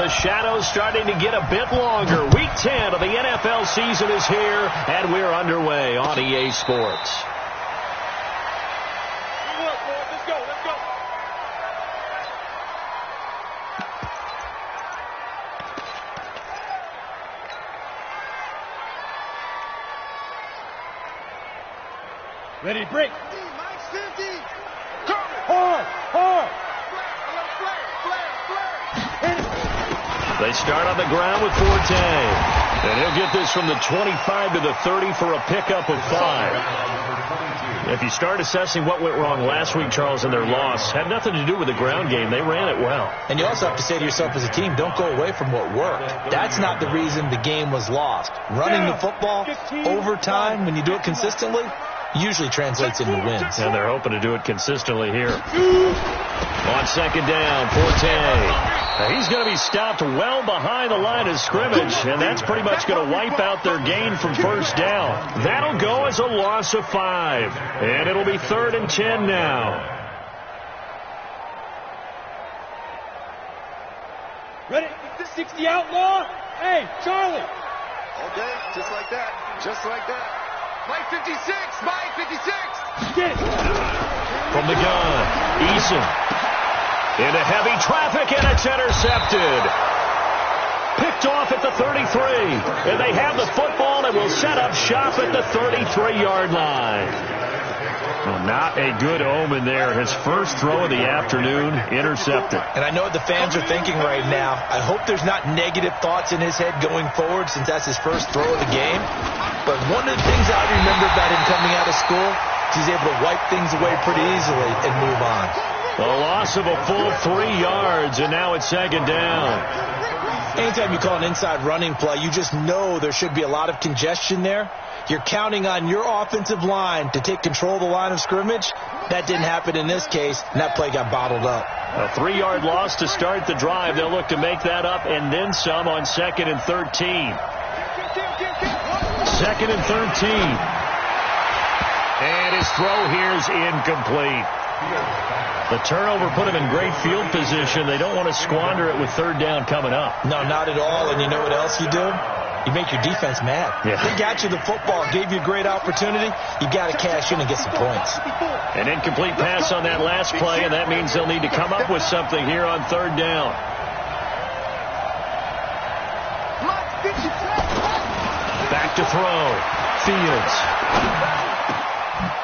The shadow's starting to get a bit longer. Week 10 of the NFL season is here, and we're underway on EA Sports. Let's go. Ready, break. Hard. They start on the ground with Forte. And he'll get this from the 25 to the 30 for a pickup of 5. If you start assessing what went wrong last week, Charles, in their loss, had nothing to do with the ground game. They ran it well. And you also have to say to yourself as a team, don't go away from what worked. That's not the reason the game was lost. Running the football over time, when you do it consistently, usually translates into wins. And they're hoping to do it consistently here. On second down, Forte. He's going to be stopped well behind the line of scrimmage, and that's pretty much going to wipe out their gain from first down. That'll go as a loss of 5, and it'll be 3rd and 10 now. Ready? 60 outlaw. Hey, Charlie. Okay, just like that. Mike 56. Get it. From the gun, Eason. Into heavy traffic, and it's intercepted. Picked off at the 33. And they have the football and will set up shop at the 33-yard line. Well, not a good omen there. His first throw of the afternoon, intercepted. And I know what the fans are thinking right now. I hope there's not negative thoughts in his head going forward since that's his first throw of the game. But one of the things I remember about him coming out of school is he's able to wipe things away pretty easily and move on. A loss of a full 3 yards, and now it's second down. Anytime you call an inside running play, you just know there should be a lot of congestion there. You're counting on your offensive line to take control of the line of scrimmage. That didn't happen in this case, and that play got bottled up. A 3-yard loss to start the drive. They'll look to make that up and then some on 2nd and 13. 2nd and 13. And his throw here is incomplete. The turnover put him in great field position. They don't want to squander it with 3rd down coming up. No, not at all. And you know what else you do? You make your defense mad. Yeah. They got you the football, gave you a great opportunity. You got to cash in and get some points. An incomplete pass on that last play, and that means they'll need to come up with something here on 3rd down. Back to throw. Fields.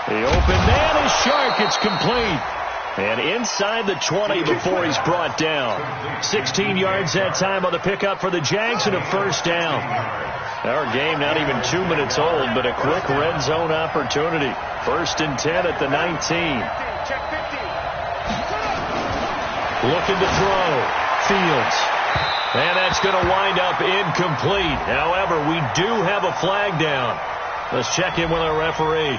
The open man is Shark. It's complete. And inside the 20 before he's brought down. 16 yards that time on the pickup for the Jags and a first down. Our game not even 2 minutes old, but a quick red zone opportunity. 1st and 10 at the 19. Looking to throw. Fields. And that's going to wind up incomplete. However, we do have a flag down. Let's check in with our referee.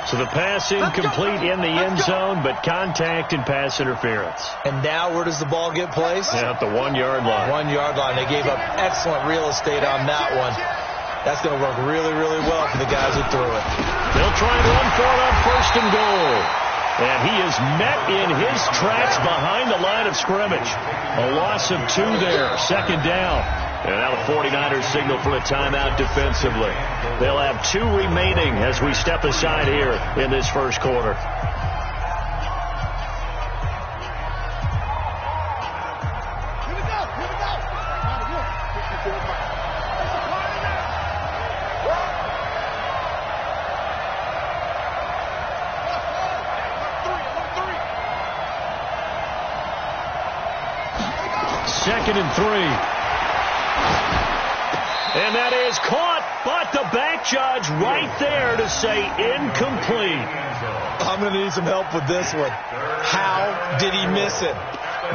So the pass incomplete in the end zone, but contact and pass interference. And now where does the ball get placed? Yeah, at the 1-yard line. 1-yard line. They gave up excellent real estate on that one. That's going to work really, really well for the guys who threw it. They'll try and run for it on 1st and goal. And he is met in his tracks behind the line of scrimmage. A loss of 2 there. 2nd down. And now the 49ers signal for a timeout defensively. They'll have 2 remaining as we step aside here in this first quarter. Second and 3. And that is caught, but the back judge right there to say incomplete. I'm going to need some help with this one. How did he miss it?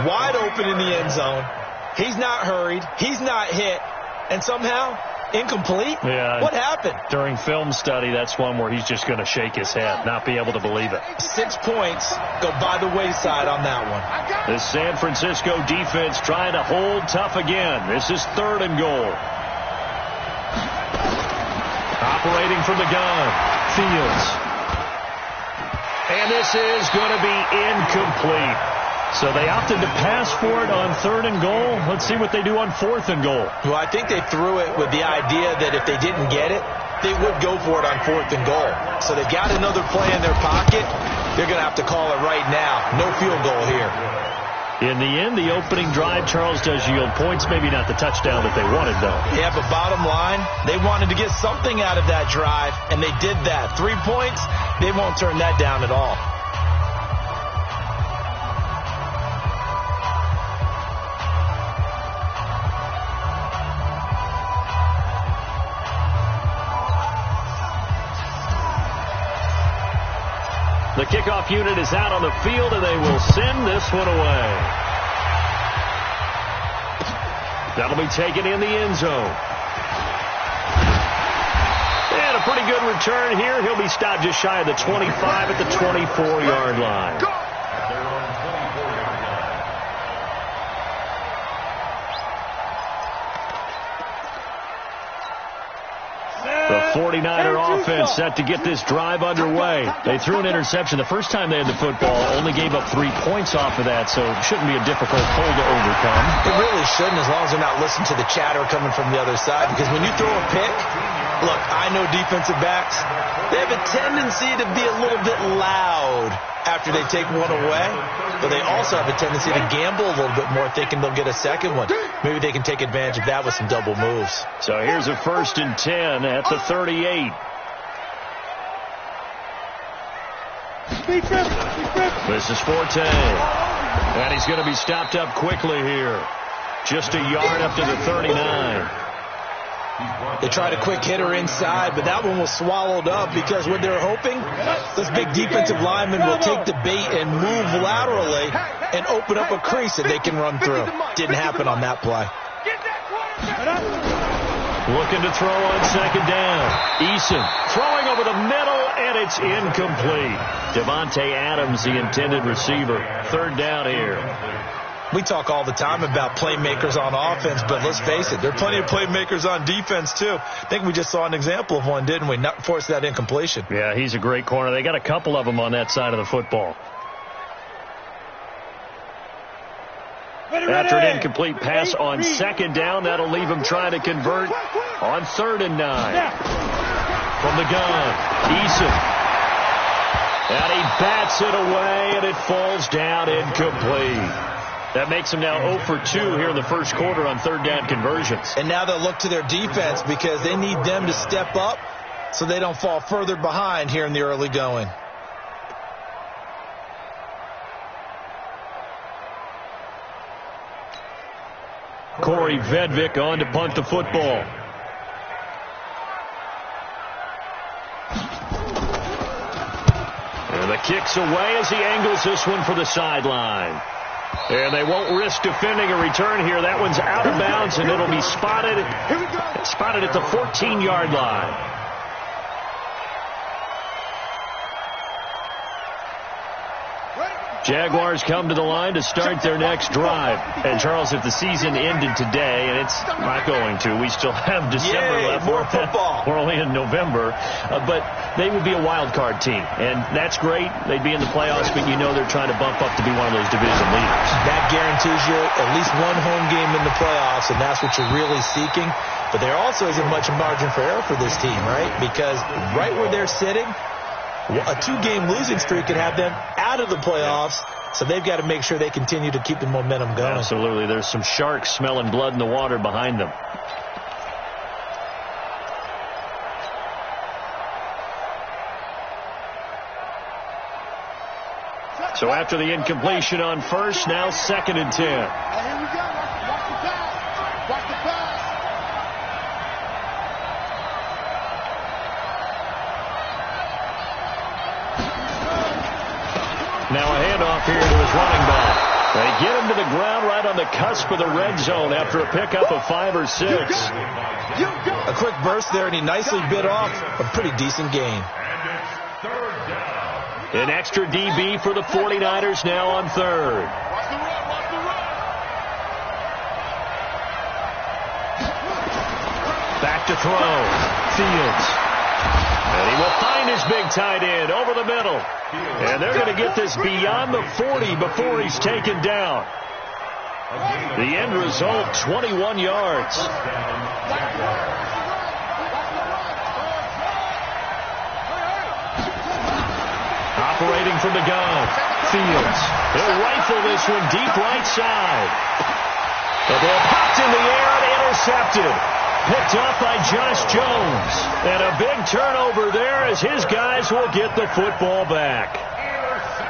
Wide open in the end zone. He's not hurried. He's not hit. And somehow, incomplete? Yeah. What happened? During film study, that's one where he's just going to shake his head, not be able to believe it. 6 points go by the wayside on that one. This San Francisco defense trying to hold tough again. This is 3rd and goal. Operating from the gun, Fields. And this is going to be incomplete. So they opted to pass for it on 3rd and goal. Let's see what they do on 4th and goal. Well, I think they threw it with the idea that if they didn't get it, they would go for it on 4th and goal. So they got another play in their pocket. They're going to have to call it right now. No field goal here. In the end, the opening drive, Charles, does yield points. Maybe not the touchdown that they wanted, though. Yeah, but bottom line, they wanted to get something out of that drive, and they did that. 3 points, they won't turn that down at all. The kickoff unit is out on the field, and they will send this one away. That'll be taken in the end zone. And a pretty good return here. He'll be stopped just shy of the 25 at the 24-yard line. The 49er offense set to get this drive underway. They threw an interception the first time they had the football, only gave up 3 points off of that, so it shouldn't be a difficult hole to overcome. It really shouldn't, as long as they're not listening to the chatter coming from the other side, because when you throw a pick, look, I know defensive backs, they have a tendency to be a little bit loud after they take one away, but they also have a tendency to gamble a little bit more, thinking they'll get a second one. Maybe they can take advantage of that with some double moves. So here's a 1st and 10 at the 38. This is Forte. And he's going to be stopped up quickly here. Just a yard up to the 39. They tried a quick hitter inside, but that one was swallowed up because what they're hoping, this big defensive lineman will take the bait and move laterally and open up a crease that they can run through. Didn't happen on that play. Looking to throw on 2nd down. Eason throwing over the middle, and it's incomplete. Devontae Adams, the intended receiver. 3rd down here. We talk all the time about playmakers on offense, but let's face it, there are plenty of playmakers on defense, too. I think we just saw an example of one, didn't we? Not force that incompletion. Yeah, he's a great corner. They got a couple of them on that side of the football. After an incomplete pass on 2nd down, that'll leave him trying to convert on 3rd and 9. From the gun, Eason. And he bats it away, and it falls down incomplete. That makes them now 0 for 2 here in the first quarter on 3rd down conversions. And now they'll look to their defense because they need them to step up so they don't fall further behind here in the early going. Corey Vedvik on to punt the football. And the kick's away as he angles this one for the sideline. And they won't risk defending a return here. That one's out of bounds, and it'll be spotted at the 14-yard line. Jaguars come to the line to start their next drive. And, Charles, if the season ended today, and it's not going to, we still have December left. More football. We're only in November. But they would be a wild card team. And that's great. They'd be in the playoffs, but you know they're trying to bump up to be one of those division leaders. That guarantees you at least one home game in the playoffs, and that's what you're really seeking. But there also isn't much margin for error for this team, right? Because right where they're sitting, a 2-game losing streak could have them out of the playoffs, so they've got to make sure they continue to keep the momentum going. Absolutely. There's some sharks smelling blood in the water behind them. So after the incompletion on 1st, now 2nd and 10. Here we go. Watch the pass. Watch the pass. Now a handoff here to his running back. They get him to the ground right on the cusp of the red zone after a pickup of 5 or 6. A quick burst there, and he nicely bit off a pretty decent gain. An extra DB for the 49ers now on 3rd. Back to throw. Fields And he will find his big tight end over the middle. And they're going to get this beyond the 40 before he's taken down. The end result, 21 yards. Operating from the gun, Fields. He'll rifle this one deep right side. The ball popped in the air and intercepted. Picked off by Josh Jones. And a big turnover there as his guys will get the football back.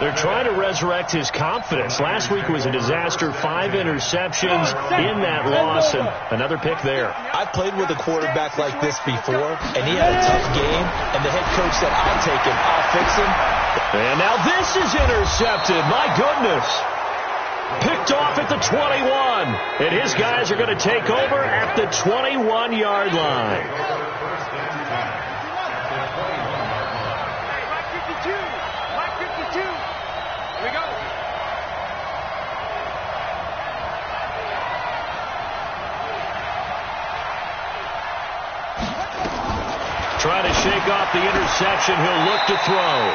They're trying to resurrect his confidence. Last week was a disaster. 5 interceptions in that loss, and another pick there. I've played with a quarterback like this before, and he had a tough game, and the head coach said, I'll take him, I'll fix him. And now this is intercepted. My goodness. Picked off at the 21, and his guys are going to take over at the 21-yard line. Trying to shake off the interception. He'll look to throw.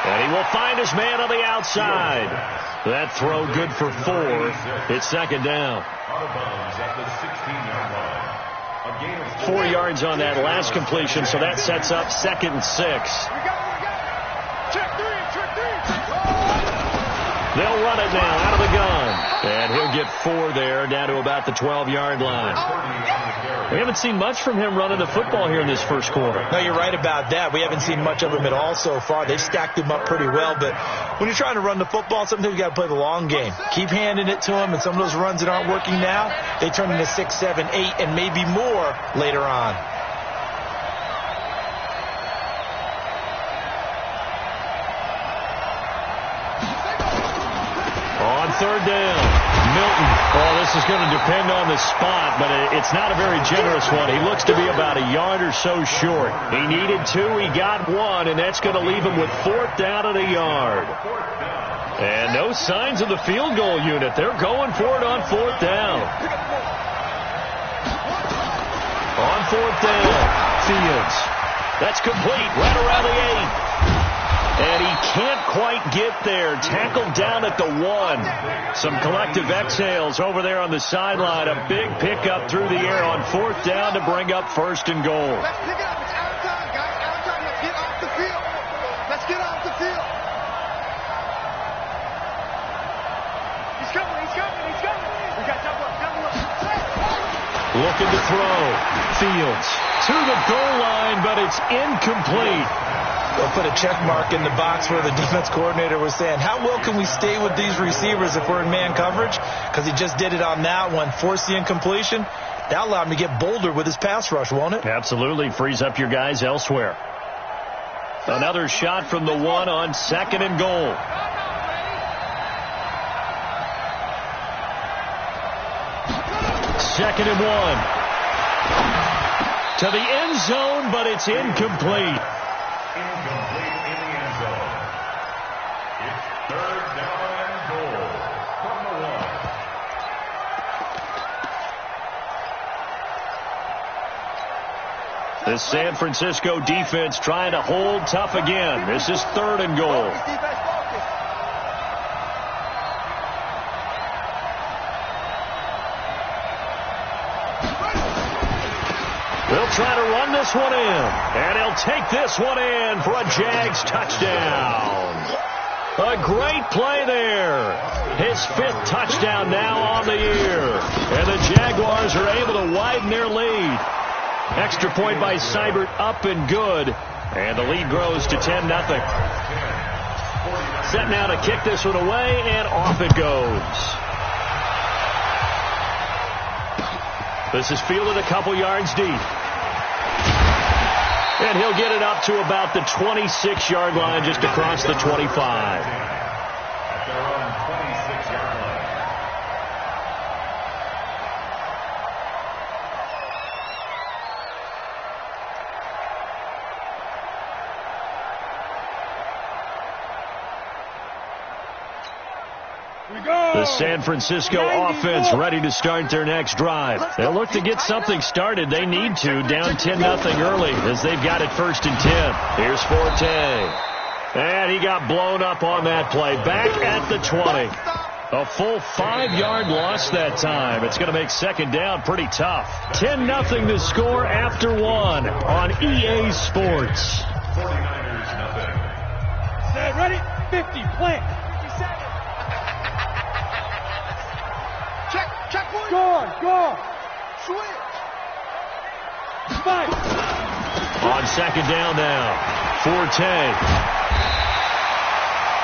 And he will find his man on the outside. That throw good for 4. It's second down. 4 yards on that last completion, so that sets up 2nd and 6. They'll run it now out of the gun. And he'll get 4 there, down to about the 12-yard line. We haven't seen much from him running the football here in this first quarter. No, you're right about that. We haven't seen much of him at all so far. They've stacked him up pretty well, but when you're trying to run the football, sometimes you got to play the long game. Keep handing it to him, and some of those runs that aren't working now, they turn into 6, 7, 8, and maybe more later on. On third down, Milton. Oh, this is going to depend on the spot, but it's not a very generous one. He looks to be about a yard or so short. He needed 2, he got 1, and that's going to leave him with 4th down at a yard. And no signs of the field goal unit. They're going for it on 4th down. On 4th down, Fields. That's complete right around the 8. And he can't quite get there. Tackled down at the 1. Some collective exhales over there on the sideline. A big pickup through the air on 4th down to bring up 1st and goal. Let's pick it up. It's out of time, guys. Out of time. Let's get off the field. Let's get off the field. He's coming. He's coming. He's coming. We got double up. Double up. Looking to throw. Fields to the goal line, but it's incomplete. They'll put a check mark in the box where the defense coordinator was saying, how well can we stay with these receivers if we're in man coverage? Because he just did it on that one, forced the incompletion. That allowed him to get bolder with his pass rush, won't it? Absolutely. Frees up your guys elsewhere. Another shot from the 1 on 2nd and goal. Second and 1. To the end zone, but it's incomplete. Incomplete in the end zone. It's 3rd down and goal from the 1. The San Francisco defense trying to hold tough again. This is 3rd and goal. They'll try to run this one in, and he'll take this one in for a Jags touchdown. A great play there. His 5th touchdown now on the year, and the Jaguars are able to widen their lead. Extra point by Seibert, up and good, and the lead grows to 10-0. Set now to kick this one away, and off it goes. This is fielded a couple yards deep. And he'll get it up to about the 26-yard line, just across the 25. At their own 26-yard line. The San Francisco offense ready to start their next drive. They'll look to get something started. They need to, down 10-0 early as they've got it 1st and 10. Here's Forte. And he got blown up on that play. Back at the 20. A full 5-yard loss that time. It's going to make 2nd down pretty tough. 10-0 to score after 1 on EA Sports. 49ers nothing. Set, ready, 50, plant. 50 seconds. Check one. Go. Switch. Fight. On 2nd down now, Forte.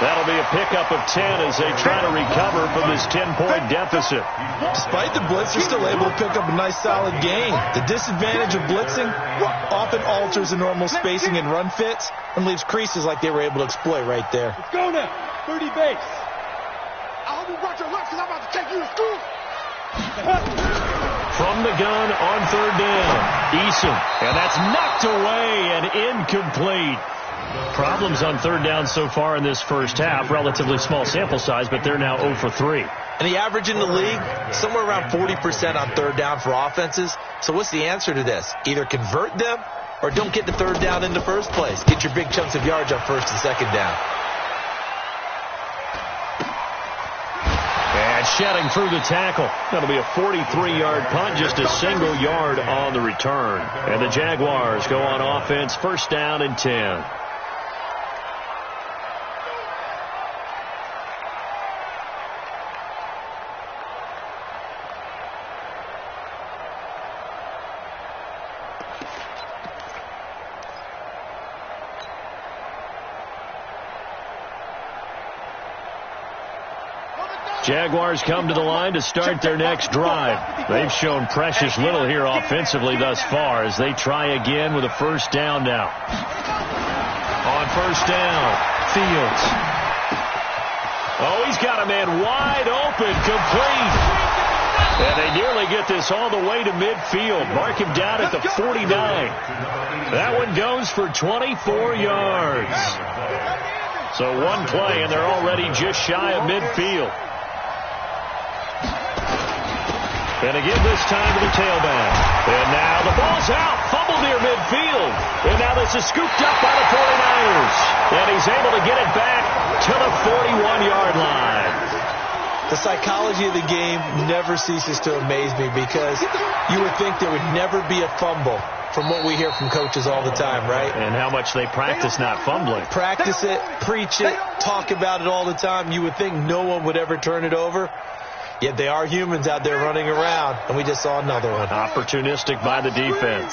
That'll be a pickup of 10 as they try to recover from this 10-point deficit. Despite the blitz, they're still able to pick up a nice solid gain. The disadvantage of blitzing often alters the normal spacing and run fits and leaves creases like they were able to exploit right there. Let's go now. 30 base. I hope you brought your lunch because I'm about to take you to school. From the gun on 3rd down, Eason. And that's knocked away and incomplete. Problems on 3rd down so far in this first half. Relatively small sample size, but they're now 0 for 3. And the average in the league, somewhere around 40% on 3rd down for offenses. So what's the answer to this? Either convert them or don't get the 3rd down in the first place. Get your big chunks of yards up 1st and 2nd down. And shedding through the tackle. That'll be a 43-yard punt, just a single yard on the return. And the Jaguars go on offense, 1st down and 10. Jaguars come to the line to start their next drive. They've shown precious little here offensively thus far as they try again with a 1st down now. On 1st down, Fields. Oh, he's got a man wide open, complete. And they nearly get this all the way to midfield. Mark him down at the 49. That one goes for 24 yards. So one play, and they're already just shy of midfield. And again this time to the tailback. And now the ball's out. Fumble near midfield. And now this is scooped up by the 49ers. And he's able to get it back to the 41-yard line. The psychology of the game never ceases to amaze me because you would think there would never be a fumble from what we hear from coaches all the time, right? And how much they practice not fumbling. Practice it, preach it, talk about it all the time. You would think no one would ever turn it over. Yet they are humans out there running around, and we just saw another one. Opportunistic by the defense.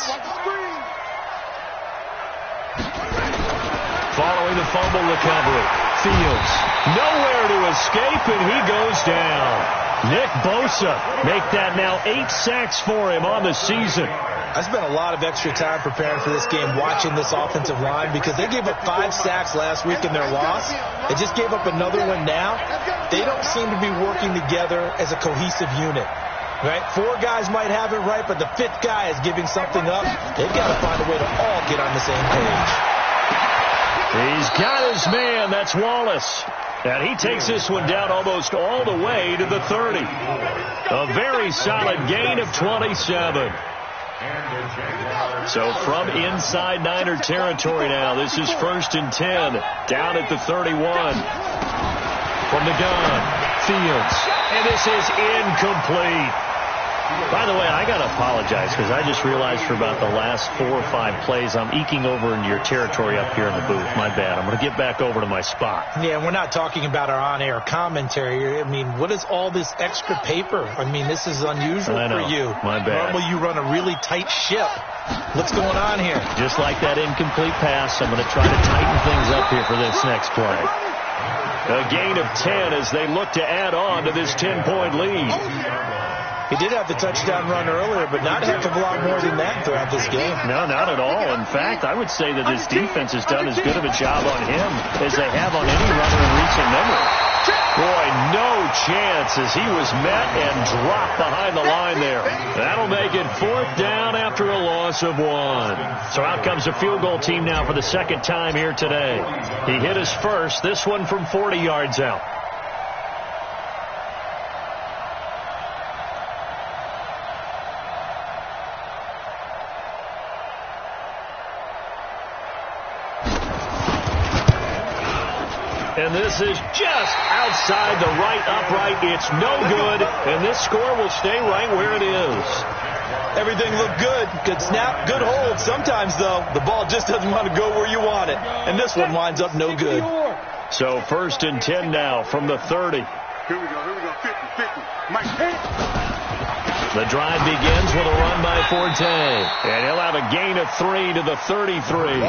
Following the fumble recovery, Fields nowhere to escape, and he goes down. Nick Bosa make that now 8 sacks for him on the season. I spent a lot of extra time preparing for this game watching this offensive line because they gave up 5 sacks last week in their loss. They just gave up another one now. They don't seem to be working together as a cohesive unit. Right? 4 guys might have it right, but the 5th guy is giving something up. They've got to find a way to all get on the same page. He's got his man. That's Wallace. And he takes this one down almost all the way to the 30. A very solid gain of 27. So from inside Niner territory now, this is 1st and 10, down at the 31. From the gun, Fields, and this is incomplete. By the way, I got to apologize because I just realized for about the last 4 or 5 plays, I'm eking over into your territory up here in the booth. My bad. I'm going to get back over to my spot. Yeah, we're not talking about our on-air commentary. I mean, what is all this extra paper? I mean, this is unusual for you. My bad. Normally you run a really tight ship. What's going on here? Just like that incomplete pass, I'm going to try to tighten things up here for this next play. A gain of 10 as they look to add on to this 10-point lead. He did have the touchdown run earlier, but not a heck of a lot more than that throughout this game. No, not at all. In fact, I would say that this defense has done as good of a job on him as they have on any runner in recent memory. Boy, no chance as he was met and dropped behind the line there. That'll make it 4th down after a loss of 1. So out comes the field goal team now for the 2nd time here today. He hit his first, this one from 40 yards out. And this is just outside the right upright. It's no good, and this score will stay right where it is. Everything looked good. Good snap, good hold. Sometimes, though, the ball just doesn't want to go where you want it. And this one winds up no good. So 1st and 10 now from the 30. Here we go, 50. Mike. The drive begins with a run by Forte. And he'll have a gain of 3 to the 33.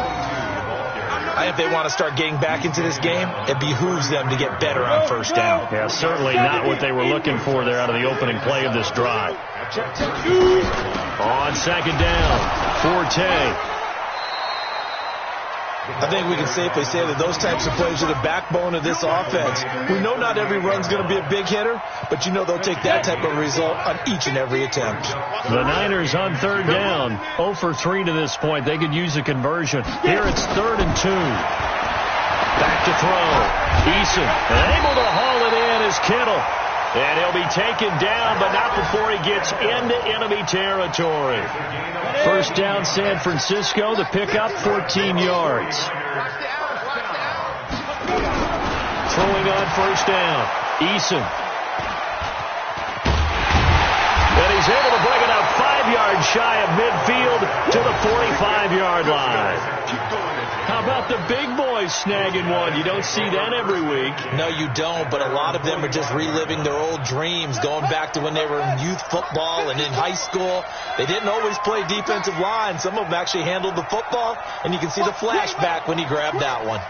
I think they want to start getting back into this game. It behooves them to get better on 1st down. Yeah, certainly not what they were looking for there out of the opening play of this drive. On 2nd down, Forte. I think we can safely say that those types of plays are the backbone of this offense. We know not every run's going to be a big hitter, but you know they'll take that type of result on each and every attempt. The Niners on 3rd down, 0 for 3 to this point. They could use a conversion. Here it's 3rd and 2. Back to throw. Eason able to haul it in is Kittle. And he'll be taken down, but not before he gets into enemy territory. 1st down, San Francisco. The pickup, 14 yards. Throwing on 1st down, Eason. And he's able to bring it up 5 yards shy of midfield to the 45-yard line. How about the big boys snagging one? You don't see that every week. No, you don't, but a lot of them are just reliving their old dreams, going back to when they were in youth football and in high school. They didn't always play defensive line. Some of them actually handled the football, and you can see the flashback when he grabbed that one.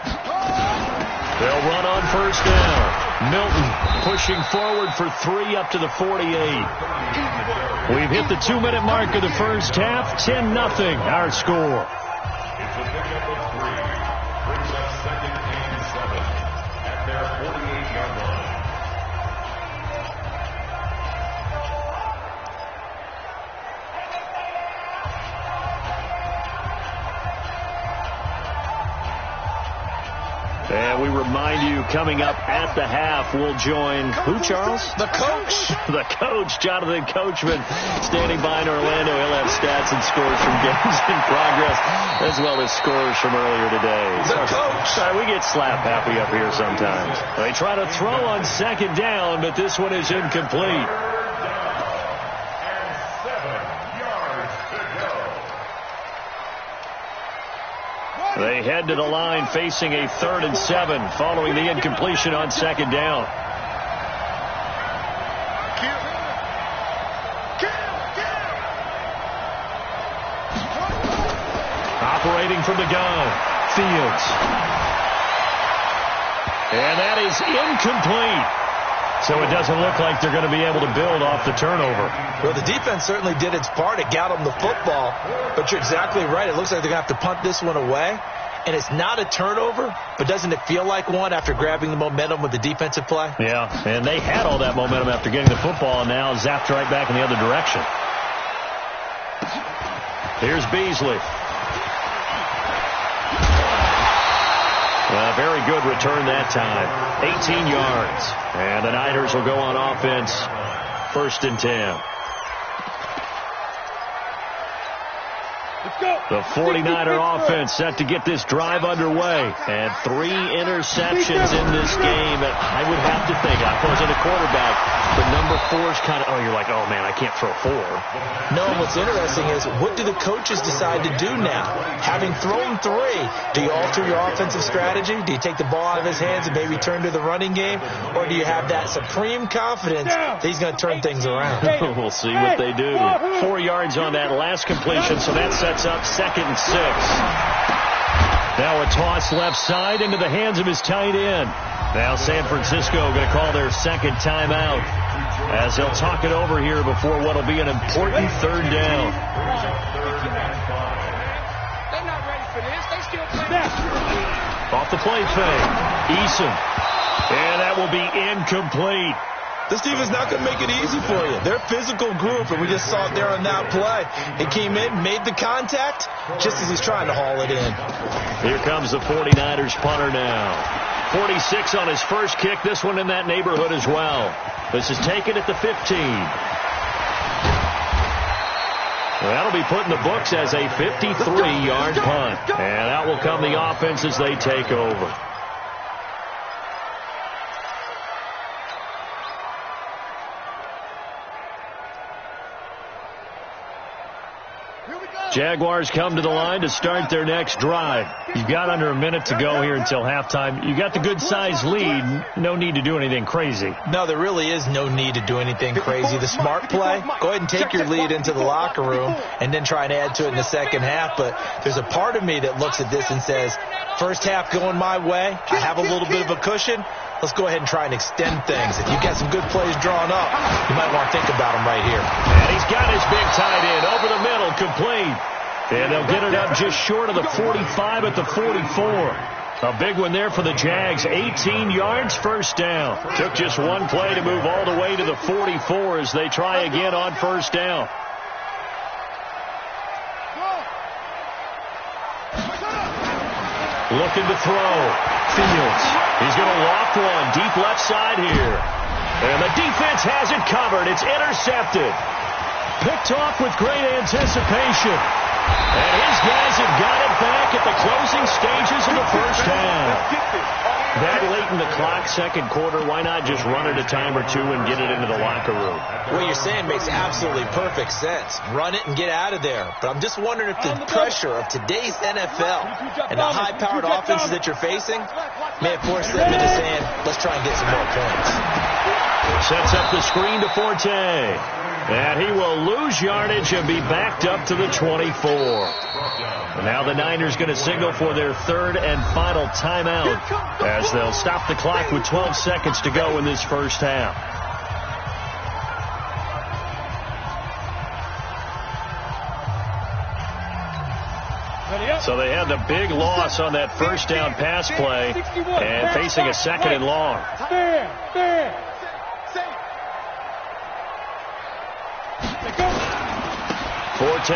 They'll run on 1st down. Milton pushing forward for 3 up to the 48. We've hit the 2-minute mark of the 1st half. 10-0 our score. It's a pickup of 3. Brings up 2nd and 7 at their 48-yard line. And we remind you, coming up at the half, we'll join who, Charles? The coach. The coach, Jonathan Coachman, standing by in Orlando. He'll have stats and scores from games in progress, as well as scores from earlier today. The coach. Sorry, we get slap happy up here sometimes. They try to throw on 2nd down, but this one is incomplete. They head to the line facing a 3rd and 7 following the incompletion on 2nd down. Operating from the gun, Fields. And that is incomplete. So it doesn't look like they're going to be able to build off the turnover. Well, the defense certainly did its part. It got them the football. But you're exactly right. It looks like they're going to have to punt this one away. And it's not a turnover, but doesn't it feel like one after grabbing the momentum with the defensive play? Yeah, and they had all that momentum after getting the football, and now zapped right back in the other direction. Here's Beasley. Very good return that time. 18 yards. And the Niners will go on offense. 1st and 10. The 49er offense set to get this drive underway. And 3 interceptions in this game. And I would have to think, I wasn't a quarterback, but number 4 is kind of, you're like, oh, man, I can't throw 4. No, what's interesting is, what do the coaches decide to do now? Having thrown 3, do you alter your offensive strategy? Do you take the ball out of his hands and maybe turn to the running game? Or do you have that supreme confidence that he's going to turn things around? We'll see what they do. 4 yards on that last completion, so that sets up 2nd and 6. Now a toss left side into the hands of his tight end. Now San Francisco going to call their 2nd timeout as they'll talk it over here before what will be an important 3rd down. They're not ready for this. They still playing. Off the play fake. Eason. And that will be incomplete. This team is not going to make it easy for you. They're a physical group, and we just saw it there on that play. He came in, made the contact, just as he's trying to haul it in. Here comes the 49ers punter now. 46 on his first kick. This one in that neighborhood as well. This is taken at the 15. Well, that'll be put in the books as a 53-yard punt. And out will come the offense as they take over. Jaguars come to the line to start their next drive. You've got under a minute to go here until halftime. You got the good-sized lead. No need to do anything crazy. No, there really is no need to do anything crazy. The smart play, go ahead and take your lead into the locker room and then try and add to it in the second half. But there's a part of me that looks at this and says, first half going my way, I have a little bit of a cushion. Let's go ahead and try and extend things. If you've got some good plays drawn up, you might want to think about them right here. And he's got his big tight end over the middle, complete. And they'll get it up just short of the 45 at the 44. A big one there for the Jags. 18 yards, first down. Took just one play to move all the way to the 44 as they try again on first down. Looking to throw. Fields. He's going to loft one deep left side here. And the defense has it covered. It's intercepted. Picked off with great anticipation. And his guys have got it back at the closing stages of the first half. That late in the clock, second quarter, why not just run it a time or two and get it into the locker room? What you're saying makes absolutely perfect sense. Run it and get out of there. But I'm just wondering if the pressure of today's NFL and the high-powered offenses that you're facing may have forced them into saying, let's try and get some more points. Sets up the screen to Forte. And he will lose yardage and be backed up to the 24. And now the Niners going to signal for their third and final timeout as they'll stop the clock with 12 seconds to go in this first half. So they had the big loss on that first down pass play and facing a second and long. Forte.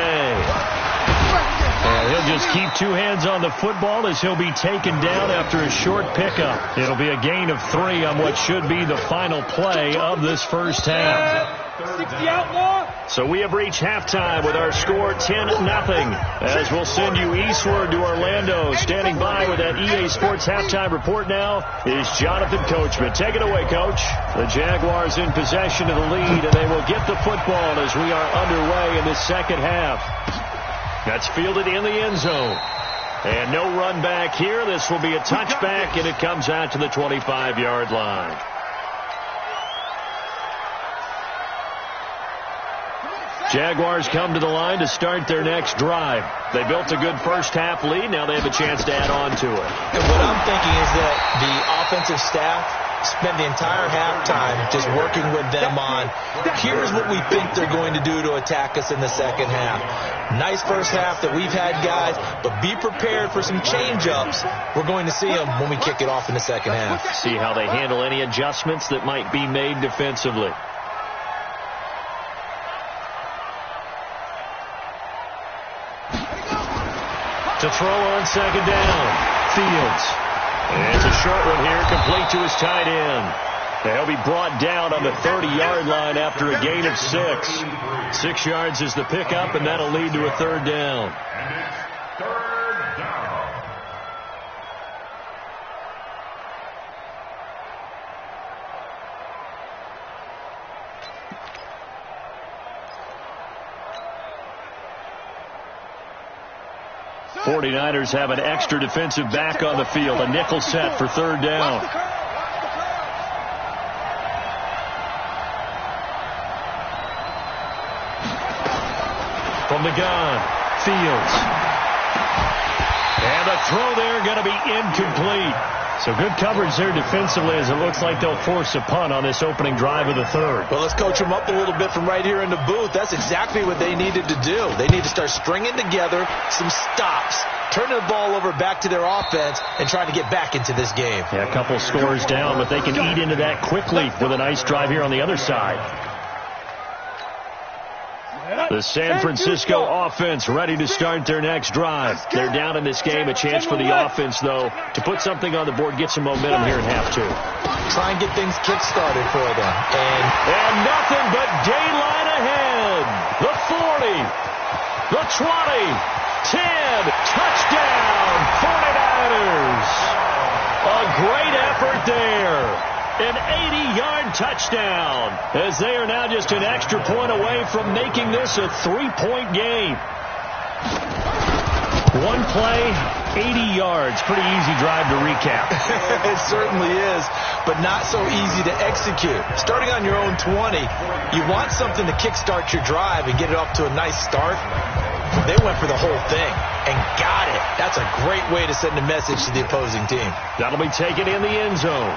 And he'll just keep two hands on the football as he'll be taken down after a short pickup. It'll be a gain of 3 on what should be the final play of this first half. So we have reached halftime with our score 10-0 as we'll send you eastward to Orlando. Standing by with that EA Sports halftime report now is Jonathan Coachman. Take it away, Coach. The Jaguars in possession of the lead, and they will get the football as we are underway in the second half. That's fielded in the end zone. And no run back here. This will be a touchback, and it comes out to the 25-yard line. Jaguars come to the line to start their next drive. They built a good first half lead. Now they have a chance to add on to it. And what I'm thinking is that the offensive staff spent the entire halftime just working with them on, here's what we think they're going to do to attack us in the second half. Nice first half that we've had, guys, but be prepared for some change-ups. We're going to see them when we kick it off in the second half. See how they handle any adjustments that might be made defensively. To throw on second down. Fields. And it's a short one here, complete to his tight end. They'll be brought down on the 30-yard line after a gain of 6. 6 yards is the pickup, and that'll lead to a third down. And it's third down. The 49ers have an extra defensive back on the field, a nickel set for third down. From the gun, Fields. And the throw there going to be incomplete. So good coverage there defensively as it looks like they'll force a punt on this opening drive of the third. Well, let's coach them up a little bit from right here in the booth. That's exactly what they needed to do. They need to start stringing together some stops, turning the ball over back to their offense, and trying to get back into this game. Yeah, a couple scores down, but they can eat into that quickly with a nice drive here on the other side. The San Francisco offense ready to start their next drive. They're down in this game. A chance for the offense, though, to put something on the board, get some momentum here in half two. Try and get things kick-started for them. And nothing but daylight ahead. The 40, the 20, 10, touchdown, 49ers. A great effort there. An 80-yard touchdown as they are now just an extra point away from making this a 3-point game. One play, 80 yards. Pretty easy drive to recap. It certainly is, but not so easy to execute. Starting on your own 20, you want something to kickstart your drive and get it off to a nice start. They went for the whole thing and got it. That's a great way to send a message to the opposing team. That'll be taken in the end zone.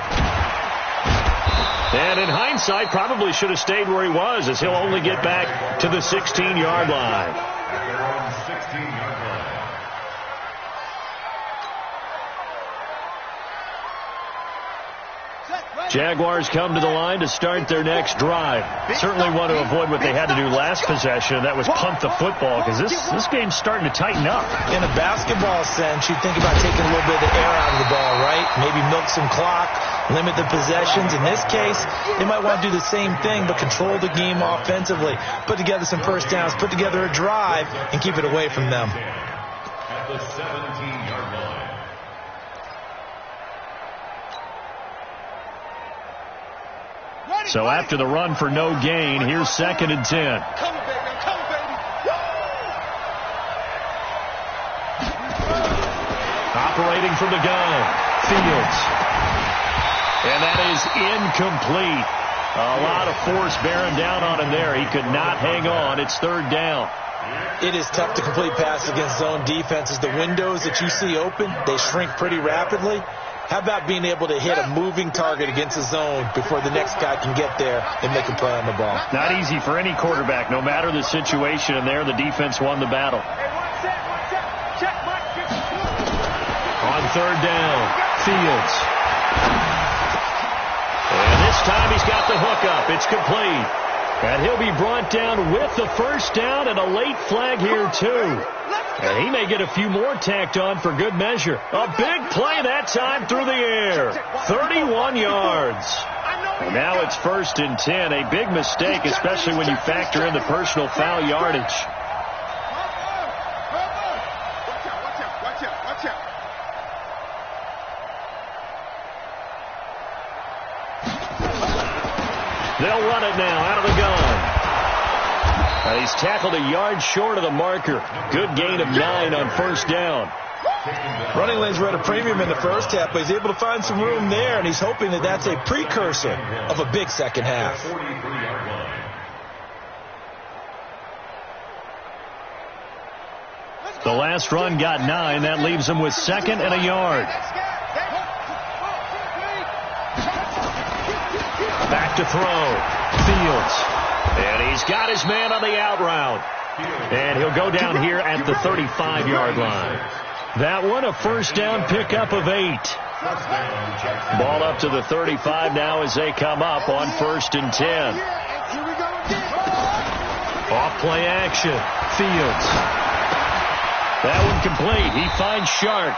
And in hindsight, probably should have stayed where he was, as he'll only get back to the 16-yard line. They're on the 16-yard line. Jaguars come to the line to start their next drive. Certainly want to avoid what they had to do last possession, and that was punt the football, because this game's starting to tighten up. In a basketball sense, you think about taking a little bit of the air out of the ball, right? Maybe milk some clock, limit the possessions. In this case, they might want to do the same thing, but control the game offensively, put together some first downs, put together a drive, and keep it away from them. At the 17-yard line. So after the run for no gain, here's 2nd and 10. Come, baby. Come, baby. Operating from the gun, Fields. And that is incomplete. A lot of force bearing down on him there. He could not hang on. It's 3rd down. It is tough to complete passes against zone defenses. The windows that you see open, they shrink pretty rapidly. How about being able to hit a moving target against a zone before the next guy can get there and make a play on the ball? Not easy for any quarterback, no matter the situation, and there the defense won the battle. On 3rd down, Fields. And this time he's got the hook up. It's complete. And he'll be brought down with the first down and a late flag here, too. And he may get a few more tacked on for good measure. A big play that time through the air. 31 yards. And now it's 1st and 10. A big mistake, especially when you factor in the personal foul yardage. Watch out. They'll run it now out of the gun. He's tackled a yard short of the marker. Good gain of 9 on 1st down. Running lanes were at a premium in the first half, but he's able to find some room there, and he's hoping that that's a precursor of a big second half. The last run got 9. That leaves him with 2nd and a yard. Back to throw. Fields. And he's got his man on the out route. And he'll go down here at the 35-yard line. That one, a first down pickup of 8. Ball up to the 35 now as they come up on 1st and 10. Off play action. Fields. That one complete. He finds Sharp.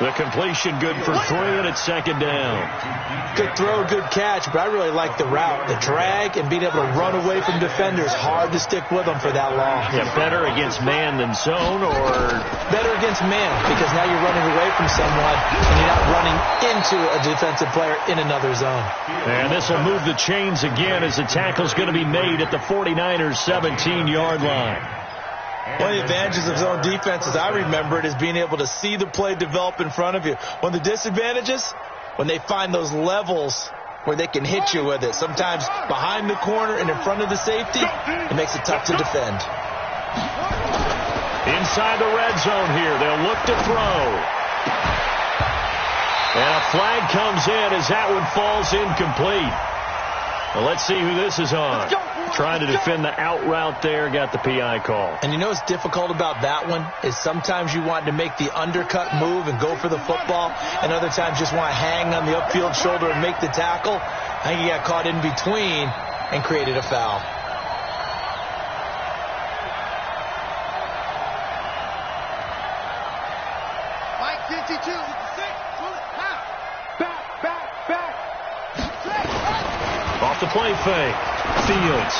The completion good for 3, and it's 2nd down. Good throw, good catch, but I really like the route, the drag, and being able to run away from defenders. Hard to stick with them for that long. Yeah, better against man than zone, or? Better against man, because now you're running away from someone, and you're not running into a defensive player in another zone. And this will move the chains again as the tackle's going to be made at the 49ers' 17-yard line. One of the advantages of zone defense, as I remember it, is being able to see the play develop in front of you. One of the disadvantages, when they find those levels where they can hit you with it, sometimes behind the corner and in front of the safety, it makes it tough to defend. Inside the red zone here, they'll look to throw. And a flag comes in as that one falls incomplete. Well, let's see who this is on. Trying to defend the out route there, got the PI call. And you know what's difficult about that one is sometimes you want to make the undercut move and go for the football, and other times just want to hang on the upfield shoulder and make the tackle. I think he got caught in between and created a foul. Mike 52. Off the play fake. Fields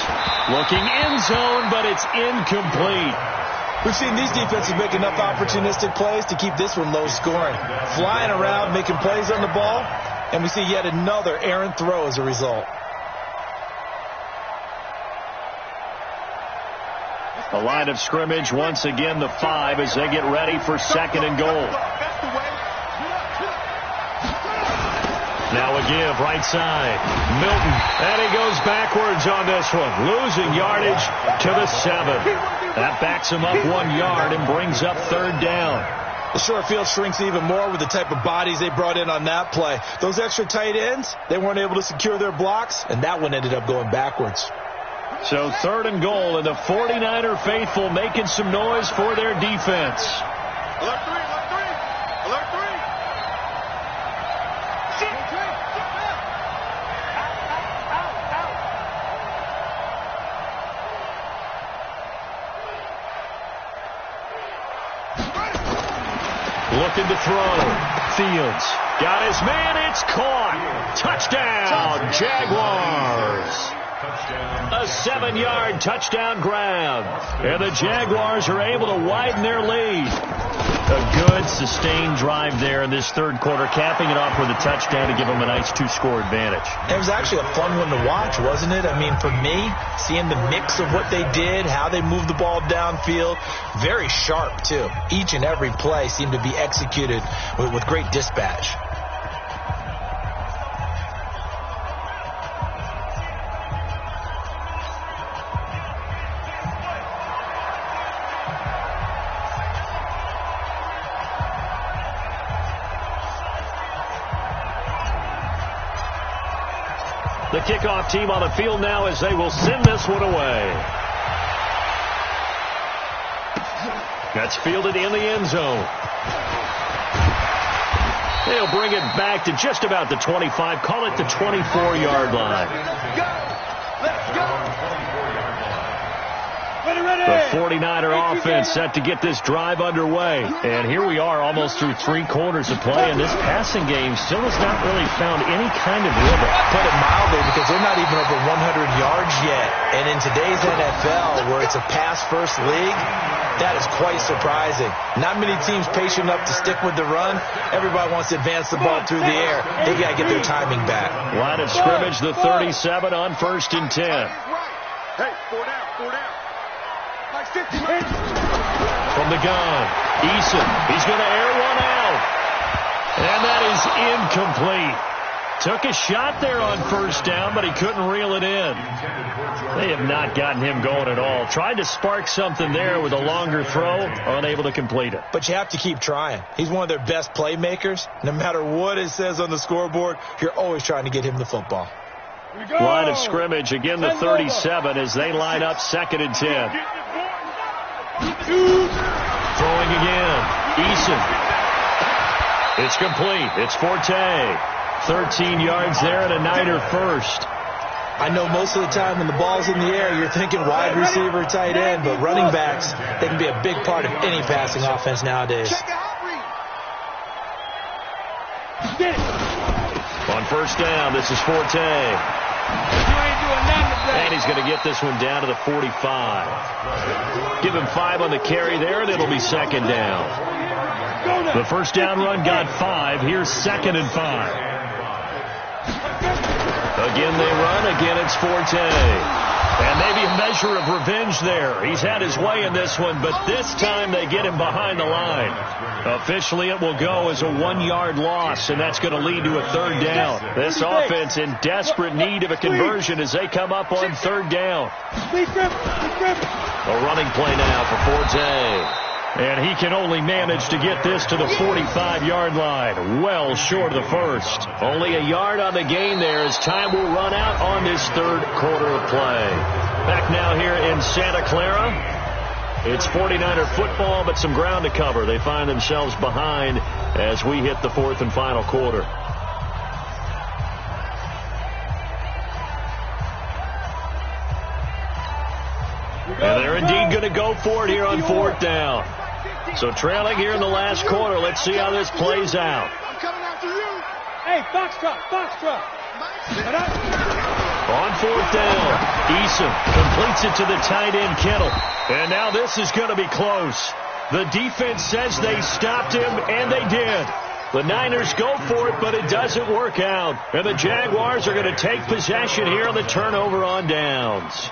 looking end zone, but it's incomplete. We've seen these defenses make enough opportunistic plays to keep this one low scoring. Flying around, making plays on the ball, and we see yet another errant throw as a result. The line of scrimmage, once again, the 5 as they get ready for 2nd and goal. Now a give, right side. Milton, and he goes backwards on this one, losing yardage to the 7. That backs him up 1 yard and brings up 3rd down. The short field shrinks even more with the type of bodies they brought in on that play. Those extra tight ends, they weren't able to secure their blocks, and that one ended up going backwards. So 3rd and goal, and the 49er faithful making some noise for their defense. Alert 3, alert 3, alert 3. Looking to throw. Fields got his man. It's caught. Touchdown, Jaguars. A 7-yard touchdown grab. And the Jaguars are able to widen their lead. A good, sustained drive there in this 3rd quarter, capping it off with a touchdown to give them a nice 2-score advantage. It was actually a fun one to watch, wasn't it? I mean, for me, seeing the mix of what they did, how they moved the ball downfield, very sharp, too. Each and every play seemed to be executed with great dispatch. The kickoff team on the field now as they will send this one away. That's fielded in the end zone. They'll bring it back to just about the 25. Call it the 24-yard line. Let's go. The 49er offense set to get this drive underway. And here we are almost through 3 quarters of play, and this passing game still has not really found any kind of rhythm. Put it mildly, because they're not even over 100 yards yet. And in today's NFL, where it's a pass-first league, that is quite surprising. Not many teams patient enough to stick with the run. Everybody wants to advance the ball through the air. They got to get their timing back. Line of scrimmage, the 37 on 1st and 10. Hey, 4 down, 4 down. Like 50 minutes. From the gun, Eason, he's going to air one out. And that is incomplete. Took a shot there on 1st down, but he couldn't reel it in. They have not gotten him going at all. Tried to spark something there with a longer throw, unable to complete it. But you have to keep trying. He's one of their best playmakers. No matter what it says on the scoreboard, you're always trying to get him the football. Line of scrimmage, again the 37 as they line up 2nd and 10. Throwing again. Eason. It's complete. It's Forte. 13 yards there and a Niner first. I know most of the time when the ball's in the air, you're thinking wide receiver, tight end, but running backs, they can be a big part of any passing offense nowadays. On 1st down, this is Forte. And he's going to get this one down to the 45. Give him 5 on the carry there, and it'll be 2nd down. The 1st down run got 5. Here's 2nd and 5. Again they run. Again it's Forte. And maybe a measure of revenge there. He's had his way in this one, but this time they get him behind the line. Officially it will go as a 1-yard loss, and that's going to lead to a 3rd down. This offense in desperate need of a conversion as they come up on 3rd down. A running play now for Forte. And he can only manage to get this to the 45-yard line. Well short of the 1st. Only a yard on the gain there as time will run out on this 3rd quarter of play. Back now here in Santa Clara. It's 49er football, but some ground to cover. They find themselves behind as we hit the 4th and final quarter. And they're indeed going to go for it here on 4th down. So trailing here in the last quarter. Let's see how this plays out. I'm coming after you. Hey, box truck. On 4th down, Eason completes it to the tight end, Kittle. And now this is going to be close. The defense says they stopped him, and they did. The Niners go for it, but it doesn't work out. And the Jaguars are going to take possession here on the turnover on downs.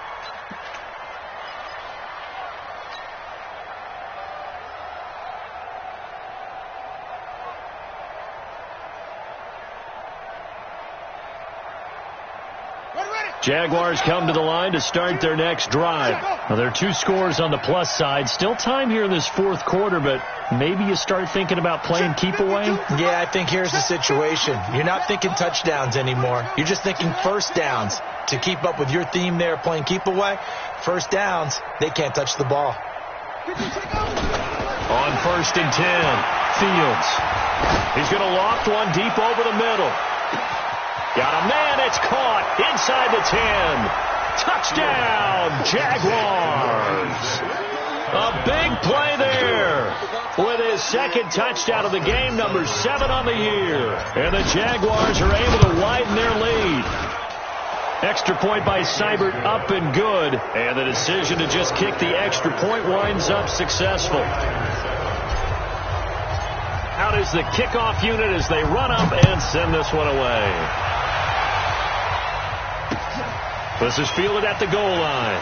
Jaguars come to the line to start their next drive. Now, there are 2 scores on the plus side. Still time here in this fourth quarter, but maybe you start thinking about playing keep away? Yeah, I think here's the situation. You're not thinking touchdowns anymore. You're just thinking first downs. To keep up with your theme there, playing keep away, first downs, they can't touch the ball. On 1st and 10, Fields. He's going to loft one deep over the middle. Got a man, it's caught inside the 10. Touchdown, Jaguars. A big play there with his second touchdown of the game, number 7 on the year. And the Jaguars are able to widen their lead. Extra point by Seibert, up and good. And the decision to just kick the extra point winds up successful. Out is the kickoff unit as they run up and send this one away. This is fielded at the goal line.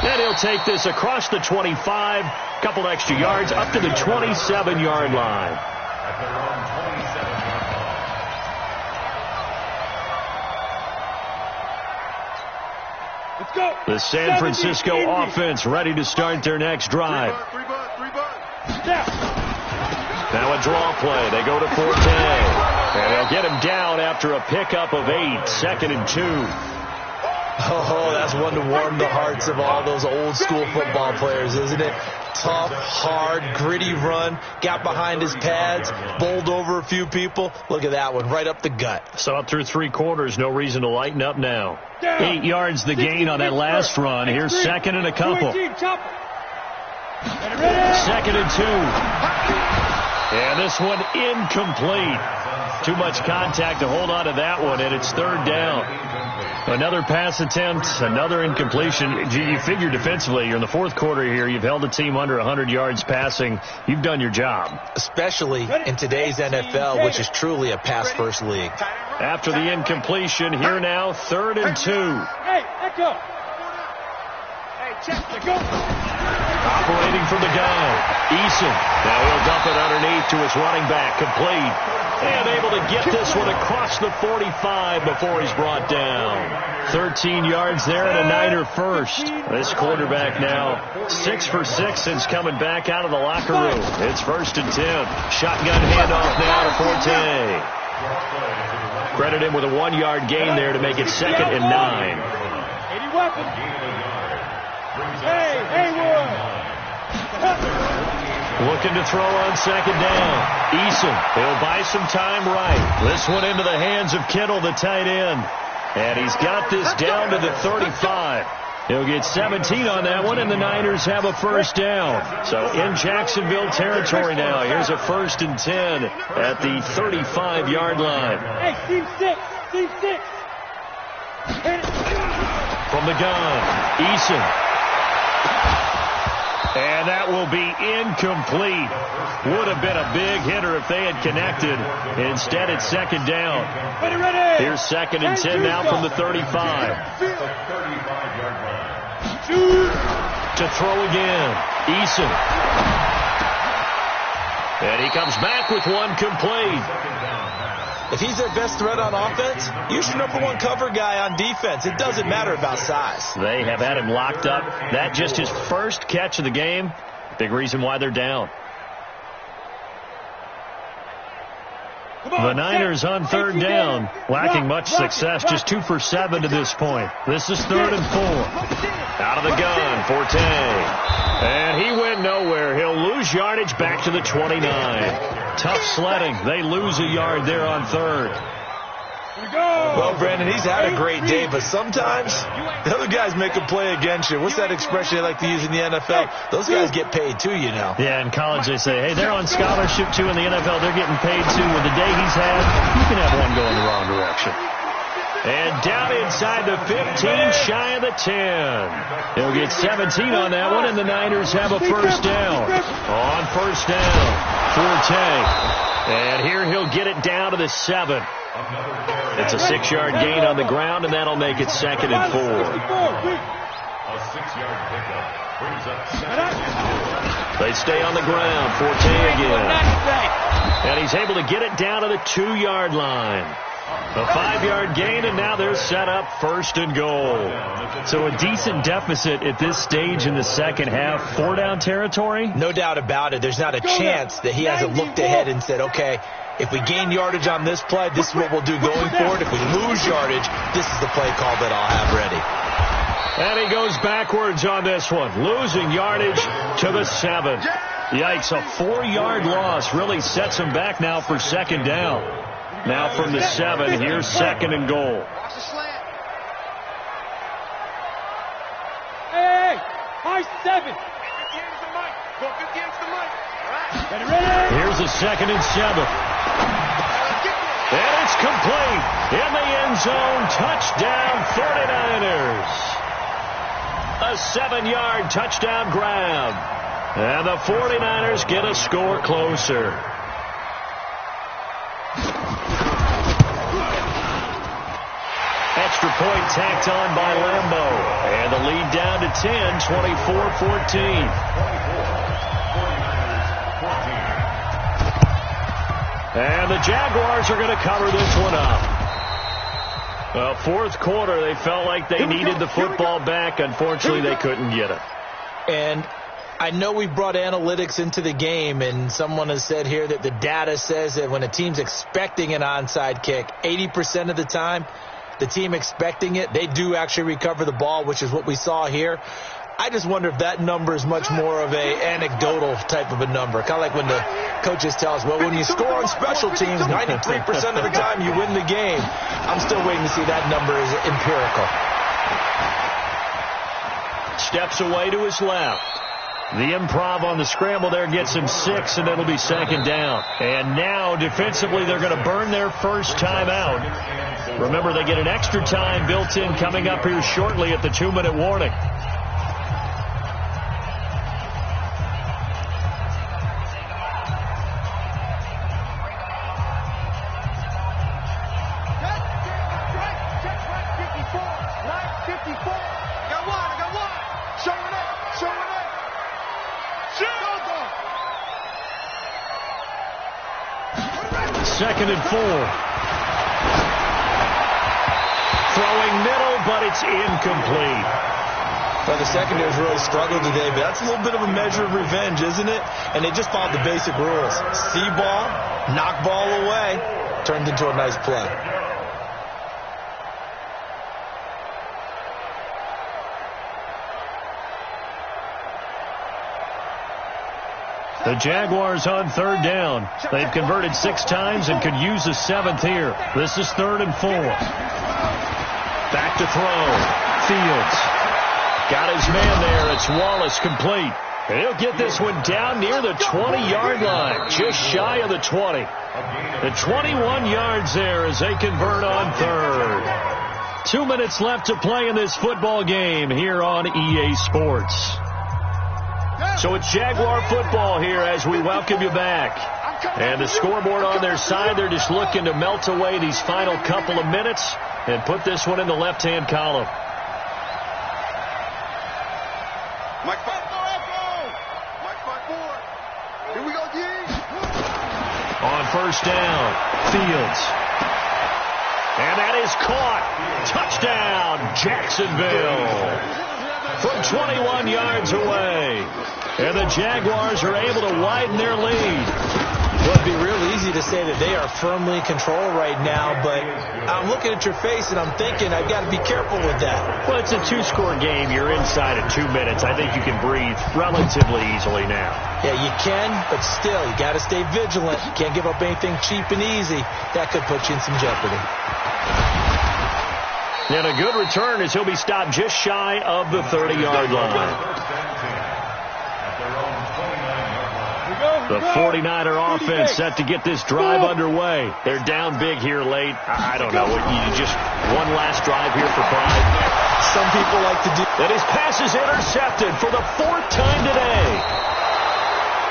And he'll take this across the 25, couple extra yards, up to the 27-yard line. At their own 27-yard line. Let's go. The San Francisco offense ready to start their next drive. Three bud. Now a draw play. They go to Forte. And they'll get him down after a pickup of 8, 2nd and 2. Oh, that's one to warm the hearts of all those old school football players, isn't it? Tough, hard, gritty run. Got behind his pads, bowled over a few people. Look at that one, right up the gut. Saw it through 3 quarters. No reason to lighten up now. 8 yards the gain on that last run. Here's 2nd and a couple. 2nd and 2. And this one incomplete. Too much contact to hold on to that one, and it's 3rd down. Another pass attempt, another incompletion. You figure defensively, you're in the 4th quarter here. You've held a team under 100 yards passing. You've done your job. Especially in today's NFL, which is truly a pass-first league. After the incompletion, here now, 3rd and 2. Hey, let go. Hey, check, let go. Operating from the gun, Eason. Now he'll dump it underneath to his running back, complete. And able to get this one across the 45 before he's brought down. 13 yards there and a Niner first. This quarterback now 6 for 6 since coming back out of the locker room. It's 1st and 10. Shotgun handoff now to Forte. Credit him with a 1-yard gain there to make it 2nd and 9. 80 weapons. Hey, Haywood. Looking to throw on 2nd down. Eason, he'll buy some time right. This one into the hands of Kittle, the tight end. And he's got this down to the 35. He'll get 17 on that one, and the Niners have a 1st down. So in Jacksonville territory now. Here's a 1st and 10 at the 35-yard line. Hey, team 6. Team 6. From the gun, Eason. And that will be incomplete. Would have been a big hitter if they had connected. Instead, it's 2nd down. Ready. Here's 2nd and 10 now from the 35. To throw again, Eason. And he comes back with one complete. If he's their best threat on offense, use your #1 cover guy on defense. It doesn't matter about size. They have had him locked up. That just his first catch of the game. Big reason why they're down. The Niners on 3rd down, lacking much success, just 2 for 7 to this point. This is 3rd and 4. Out of the gun, Forte. And he went nowhere. He'll lose yardage back to the 29. Tough sledding. They lose a yard there on 3rd. Well, Brandon, he's had a great day, but sometimes the other guys make a play against you. What's that expression they like to use in the NFL? Those guys get paid too, you know. Yeah, in college they say, hey, they're on scholarship too. In the NFL, they're getting paid too. With the day he's had, you can have one going the wrong direction. And down inside the 15, shy of the 10. He'll get 17 on that one, and the Niners have a 1st down. On 1st down, Forte. And here he'll get it down to the 7. It's a 6-yard gain on the ground, and that'll make it 2nd and 4. A 6-yard pickup brings up 2nd. They stay on the ground. Forte again. And he's able to get it down to the 2-yard line. A 5-yard gain, and now they're set up 1st and goal. So a decent deficit at this stage in the second half. 4-down territory? No doubt about it. There's not a chance that he hasn't looked ahead and said, okay, if we gain yardage on this play, this is what we'll do going forward. If we lose yardage, this is the play call that I'll have ready. And he goes backwards on this one, losing yardage to the 7. Yikes, a 4-yard loss really sets him back now for 2nd down. Now from the 7, here's 2nd and goal. Watch the slant. Hey, high 7. Go 50 into the mic. Ready. Here's a 2nd and 7. And it's complete. In the end zone, touchdown 49ers. A 7-yard touchdown grab. And the 49ers get a score closer. Extra point tacked on by Lambeau. And the lead down to 10, 24-14. And the Jaguars are going to cover this one up. Fourth quarter, they felt like they needed the football back. Unfortunately, they couldn't get it. And I know we brought analytics into the game, and someone has said here that the data says that when a team's expecting an onside kick, 80% of the time, the team expecting it, they do actually recover the ball, which is what we saw here. I just wonder if that number is much more of a anecdotal type of a number. Kind of like when the coaches tell us, well, when you score on special teams, 93% of the time you win the game. I'm still waiting to see that number is empirical. Steps away to his left. The improv on the scramble there gets him 6, and it'll be 2nd down. And now, defensively, they're going to burn their first time out. Remember, they get an extra time built in coming up here shortly at the 2-minute warning. Second and 4. Throwing middle, but it's incomplete. Well, the secondary's really struggled today, but that's a little bit of a measure of revenge, isn't it? And they just followed the basic rules. See ball, knock ball away, turned into a nice play. The Jaguars on 3rd down. They've converted 6 times and could use a 7th here. This is 3rd and 4. Back to throw. Fields. Got his man there. It's Wallace complete. And he'll get this one down near the 20-yard line. Just shy of the 20. The 21 yards there as they convert on 3rd. 2 minutes left to play in this football game here on EA Sports. So it's Jaguar football here as we welcome you back. And the scoreboard on their side, they're just looking to melt away these final couple of minutes and put this one in the left-hand column. Mike 5-4. Mike 5-4. Here we go, G. On 1st down, Fields. And that is caught. Touchdown, Jacksonville. From 21 yards away. And the Jaguars are able to widen their lead. Well, it'd be real easy to say that they are firmly in control right now, but I'm looking at your face and I'm thinking I've got to be careful with that. Well, it's a 2-score game. You're inside of 2 minutes. I think you can breathe relatively easily now. Yeah, you can, but still, you got to stay vigilant. You can't give up anything cheap and easy. That could put you in some jeopardy. And a good return as he'll be stopped just shy of the 30-yard line. The 49er offense set to get this drive underway. They're down big here late. I don't know. You just one last drive here for pride. Some people like to do. And his pass is intercepted for the 4th time today.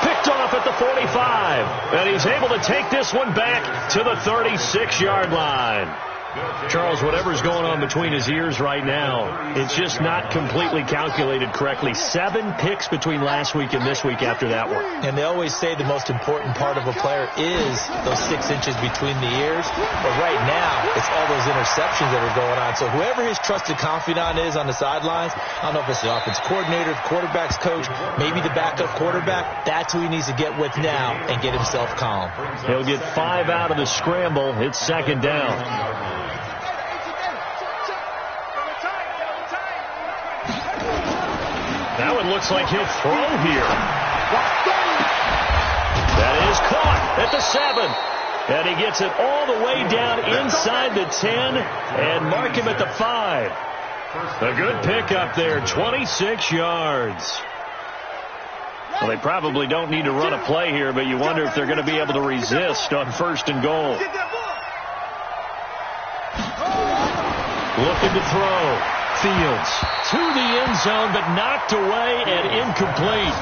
Picked off at the 45. And he's able to take this one back to the 36-yard line. Charles, whatever's going on between his ears right now, it's just not completely calculated correctly. 7 picks between last week and this week after that one. And they always say the most important part of a player is those 6 inches between the ears. But right now, it's all those interceptions that are going on. So whoever his trusted confidant is on the sidelines, I don't know if it's the offensive coordinator, the quarterback's coach, maybe the backup quarterback, that's who he needs to get with now and get himself calm. He'll get 5 out of the scramble. It's 2nd down. Now it looks like he'll throw here. That is caught at the 7. And he gets it all the way down inside the 10 and mark him at the 5. A good pickup there, 26 yards. Well, they probably don't need to run a play here, but you wonder if they're going to be able to resist on 1st and goal. Looking to throw. Fields to the end zone, but knocked away and incomplete.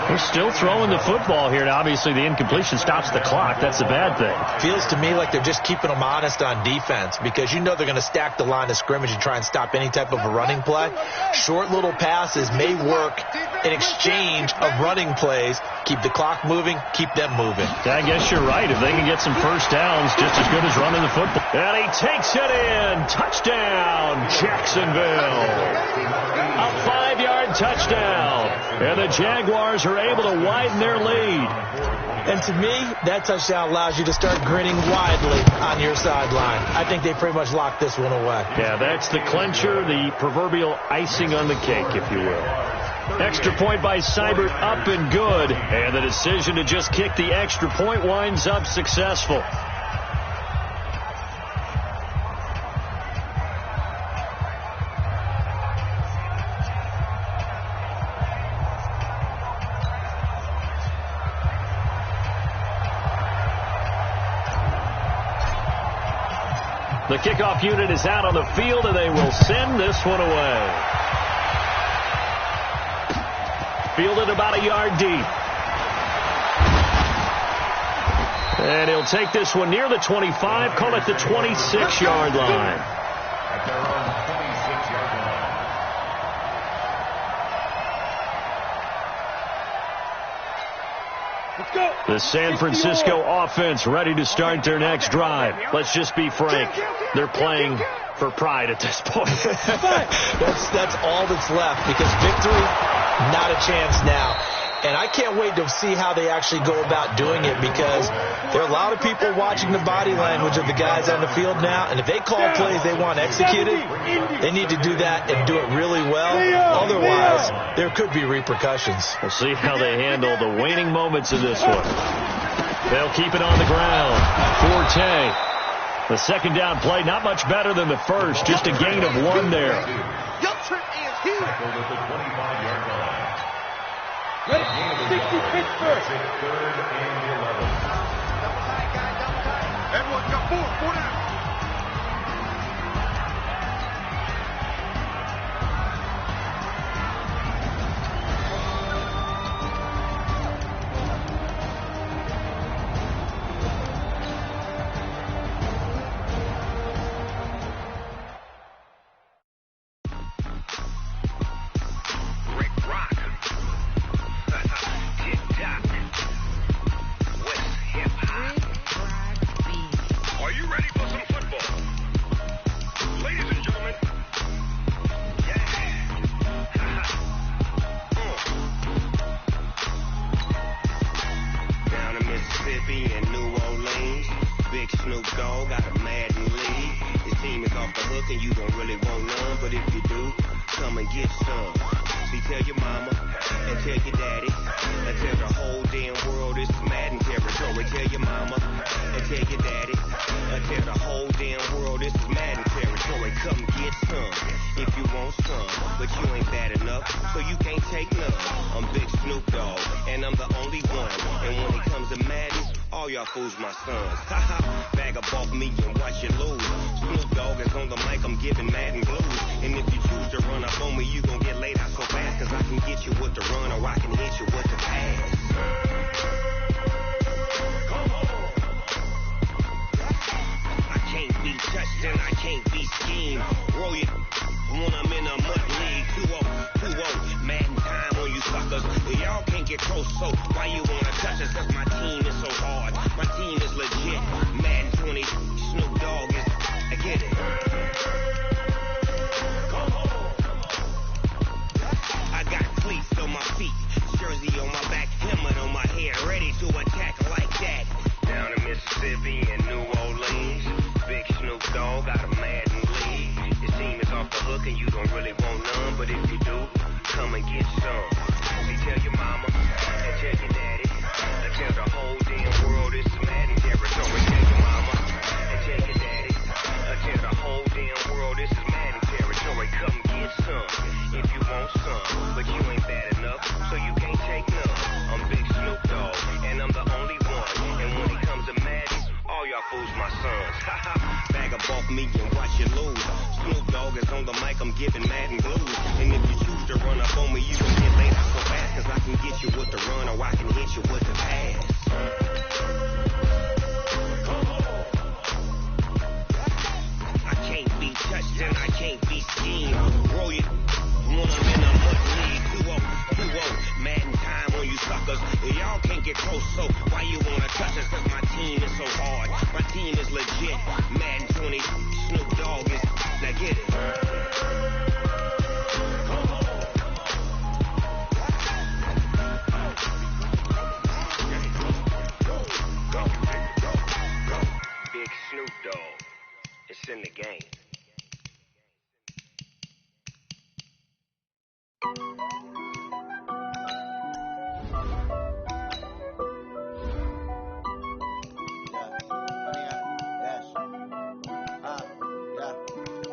They're still throwing the football here. Now, obviously, the incompletion stops the clock. That's a bad thing. Feels to me like they're just keeping them honest on defense because you know they're going to stack the line of scrimmage and try and stop any type of a running play. Short little passes may work in exchange of running plays. Keep the clock moving, keep them moving. I guess you're right. If they can get some first downs, just as good as running the football. And he takes it in. Touchdown, Jacksonville. A 5-yard touchdown. And the Jaguars are able to widen their lead. And to me, that touchdown allows you to start grinning widely on your sideline. I think they pretty much locked this one away. Yeah, that's the clincher, the proverbial icing on the cake, if you will. Extra point by Seibert, up and good. And the decision to just kick the extra point winds up successful. The kickoff unit is out on the field, and they will send this one away. Fielded about a yard deep. And he'll take this one near the 25, call it the 26-yard line. At their own 26-yard line. Let's go. The San Francisco offense ready to start their next drive. Let's just be frank. They're playing for pride at this point. That's all that's left because victory, not a chance now. And I can't wait to see how they actually go about doing it because there are a lot of people watching the body language of the guys on the field now. And if they call plays they want executed, they need to do that and do it really well. Otherwise, there could be repercussions. We'll see how they handle the waning moments of this one. They'll keep it on the ground. Forte. The 2nd down play, not much better than the first. Just a gain of 1 there. Tackled at the 25-yard line. Ready? 60 Pittsburgh. 3rd and 11. Everyone got 4 down. cause my team is so hard. My team is legit. Madden 20, Snoop Dogg is, I get it. I got cleats on my feet, jersey on my back, helmet on my head, ready to attack like that. Down in Mississippi and New Orleans, big Snoop Dogg got a Madden league. Your team is off the hook and you don't really want none, but if you do, come and get some. Hey, tell your mama and tell your daddy, and tell the whole damn world this is Madden territory. Tell your mama and tell your daddy, and tell the whole damn world this is Madden territory. Come get some if you want some, but you ain't bad enough, so you can't take none. I'm Big Snoop Dogg, and I'm the only one. And when it comes to Madden, all y'all fools my sons. Bag up off me and watch you lose. Snoop Dogg is on the mic, I'm giving Madden blues. And if you choose to run up on me, you gon' get laid out so fast, cause I can get you with the run or I can hit you with the pass. I can't be touched and I can't be schemed. Roll you when I'm in a mud league. 2-0, Madden time on you suckers. Y'all can't get close, so why you wanna touch us? Cause my team is so hard. My team is legit. Madden 20, Snoop Dogg is, now get it. Big Snoop Dogg, it's in the game.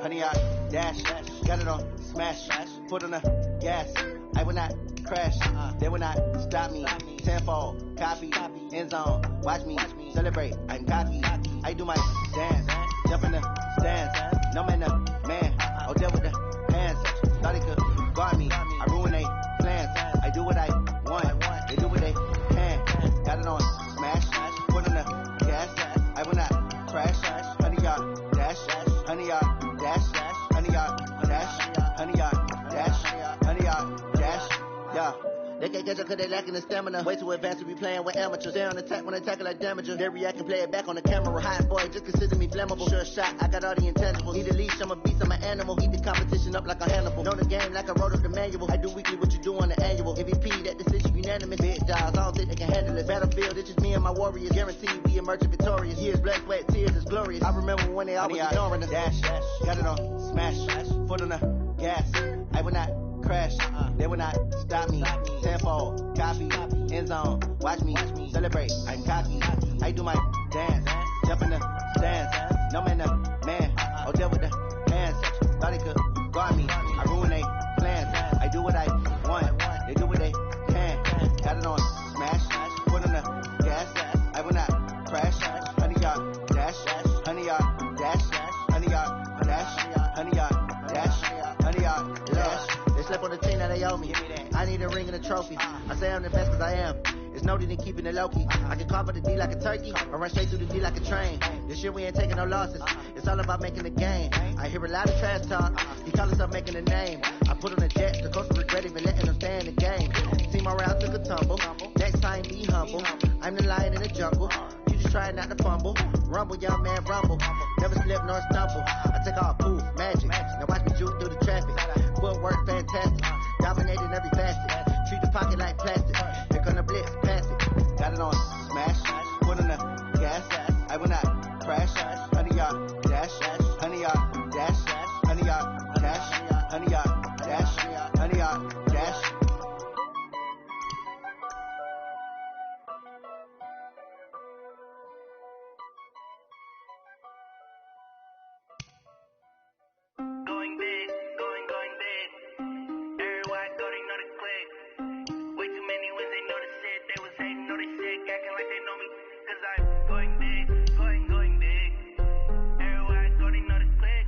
Honey, I dash, got it on smash, foot on the gas. I will not crash, they will not stop me. Tenfold, copy, end zone, watch me celebrate. I'm cocky, I do my dance, jump in the stands. No man, man, I'll deal with the hands. Thought he could guard me, I ruin they plans. I do what I want, they do what they can. Got it on smash, foot on the gas. I will not crash, honey, y'all dash, honey, y'all dash, honey, y'all dash, honey, y'all dash, honey, y'all dash, yeah. They can't catch up cause they lacking the stamina. Way too advanced to be playing with amateurs. They on attack when they tackle like damager. They react and play it back on the camera. Hot boy, just consider me flammable. Sure shot, I got all the intangibles. Need a leash, I'm a beast, I'm an animal. Eat the competition up like a Hannibal. Know the game like I wrote up the manual. I do weekly what you do on the annual. MVP, that decision unanimous. Big dogs, I don't think they can handle it. Battlefield, it's just me and my warriors. Guaranteed we emerge victorious. Years, blood, sweat, tears, is glorious. I remember when they always ignoring us. Dash, got it on smash, foot on the gas. I will not crash, they will not stop me. Tenfold, copy, end zone, watch me celebrate. I'm cocky, I do my dance, jump in the stands. No man, man, I'll deal with the hands. Thought they could guard me, I ruin they plans. I do what I want, they do what they can. Got it on smash, foot on the gas. I will not crash, honey, y'all dash, honey, y'all dash, honey, y'all dash, honey, y'all dash, honey, y'all dash. They slept on the team that they owe me. I need a ring and a trophy. I say I'm the best cause I am. It's no need in keeping it low-key. I can carve up the D like a turkey or run straight through the D like a train. This year we ain't taking no losses. It's all about making the game. I hear a lot of trash talk. He call himself making a name. I put on the jet. The coach will regret even letting them stay in the game. Team around took a tumble. Next time be humble. I'm the lion in the jungle. You just try not to fumble. Rumble, young man, rumble. Never slip nor stumble. I take all poof, magic. Now watch me juke through the traffic. Footwork fantastic. Dominating every facet. Treat the pocket like plastic. They're gonna blitz, pass it. Got it on smash. Foot on the gas. I will not crash. Honey, y'all dash. Honey, y'all dash. Honey, y'all dash. Honey, y'all dash. Honey, y'all dash. Going big, going big. Everywhere I go, they know the click. Way too many when they know the shit. They was hating, know they sick, acting like they know me. Cause I'm going big, going big. Everywhere I go, they know the click.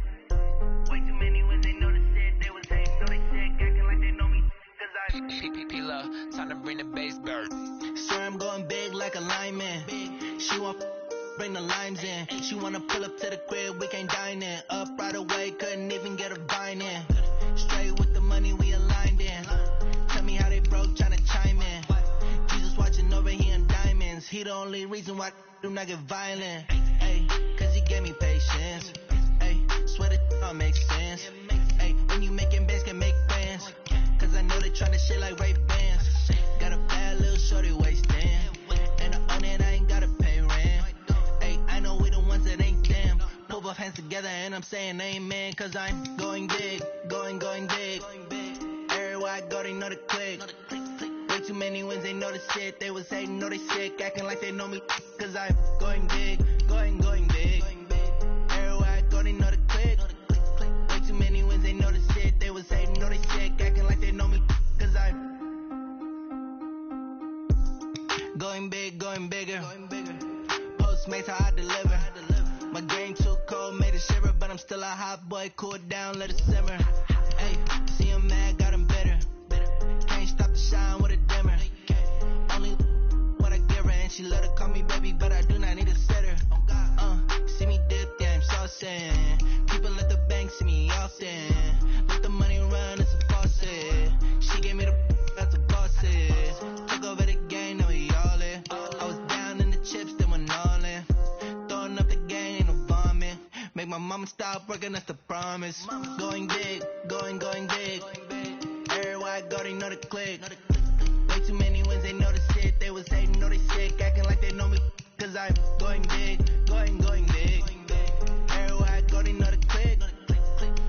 Way too many when they know the shit. They was hating, know they sick, acting like they know me. Cause I'm P-Love, time to bring the bass bird. Sir, I'm going big like a lineman. She want bring the limes in. She wanna pull up to the crib, we can't dine in. Up right away, couldn't even get a vine in. Straight with the money we aligned in. Tell me how they broke, tryna chime in. Jesus watching over here in diamond. he the only reason why I do not get violent. Ay, cause he gave me patience. Ay, swear that all makes sense. Ay, when you making bands, can make friends. Cause I know they tryna shit like Ray Bans. Got a bad little shorty wasting. And I own it, I ain't gotta pay rent. Ay, I know we the ones that ain't them. Put both hands together and I'm saying amen. Cause I'm going big, going big. Everywhere I go, they know the click. Way too many wins, they know the shit. They was hating, know they sick, acting like they know me. Cause I'm going big, going big. Everywhere I go, they know the click. Way too many wins, they know the shit. They was hating, know they sick, acting like they know me. Cause I'm going big, going bigger. Postmates, how I deliver. My game too cold, made it shiver. But I'm still a hot boy, cool it down, let it simmer. Hey, see him mad, got him bitter. Can't stop the shine with a dimmer. Only what I give her, and she love to call me baby, but I do not need a sitter. See me dip, yeah, I'm saucing. People at the bank see me often. Let the money run, it's a faucet. She gave me the that's a bosses. Took over the game, now we all in. I was down in the chips, then went all in. Throwing up the game, ain't no vomit. Make my mama stop working, that's the promise. Going big, going big. Everywhere I go, they know the click. Way too many wins, they know the shit. They was hating, know they sick, acting like they know me. Cause I'm going big, going big. Everywhere I go, they know the click.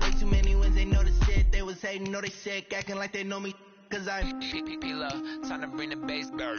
Way too many wins, they know the shit. They was hating, know they sick, acting like they know me. Cause I'm P-Love, time to bring the bass back.